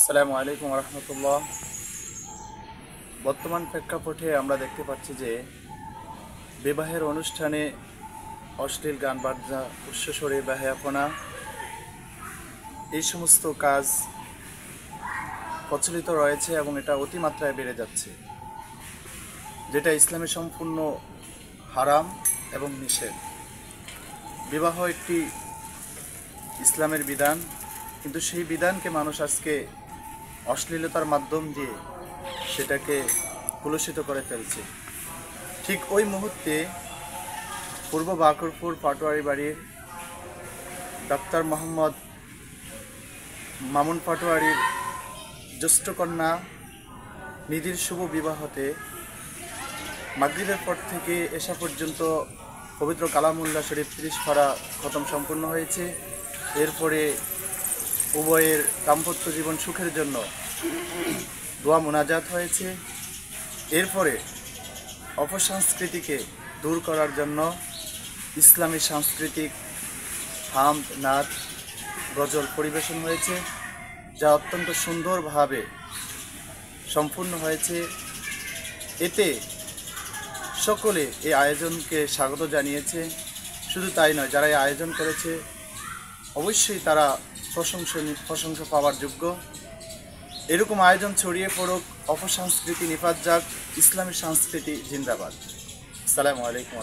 আসসালামু আলাইকুম রহমতুল্লাহ। বর্তমান প্রেক্ষাপটে আমরা দেখতে পাচ্ছি যে বিবাহের অনুষ্ঠানে অশ্লীল গান বাজনা, উচ্চস্বরে বেহায়াপনা, এই সমস্ত কাজ প্রচলিত রয়েছে এবং এটা অতিমাত্রায় বেড়ে যাচ্ছে, যেটা ইসলামে সম্পূর্ণ হারাম এবং নিষেধ। বিবাহ একটি ইসলামের বিধান, কিন্তু সেই বিধানকে মানুষ আজকে অশ্লীলতার মাধ্যম দিয়ে সেটাকে কলুষিত করে ফেলছে। ঠিক ওই মুহূর্তে পূর্ব বাকরপুর পাটোয়ারি বাড়ির ডাক্তার মোহাম্মদ মামুন পাটোয়ারির জ্যেষ্ঠ কন্যা নিধির শুভ বিবাহতে মাগরিবের পর থেকে এশা পর্যন্ত পবিত্র কালামুল্লাহ শরীফ 30 পারা খতম সম্পূর্ণ হয়েছে। এরপরে উভয়ের দাম্পত্য জীবন সুখের জন্য দোয়া মোনাজাত হয়েছে। এরপরে অপসংস্কৃতিকে দূর করার জন্য ইসলামী সাংস্কৃতিক হামদ, নাচ, গজল পরিবেশন হয়েছে, যা অত্যন্ত সুন্দরভাবে সম্পূর্ণ হয়েছে। এতে সকলে এই আয়োজনকে স্বাগত জানিয়েছে। শুধু তাই নয়, যারা এই আয়োজন করেছে অবশ্যই তারা প্রশংসা পাওয়ার যোগ্য। এরকম আয়োজন ছড়িয়ে পড়ুক, অপসংস্কৃতি নিপাত যাক, ইসলামী সংস্কৃতি জিন্দাবাদ। আসসালামু আলাইকুম।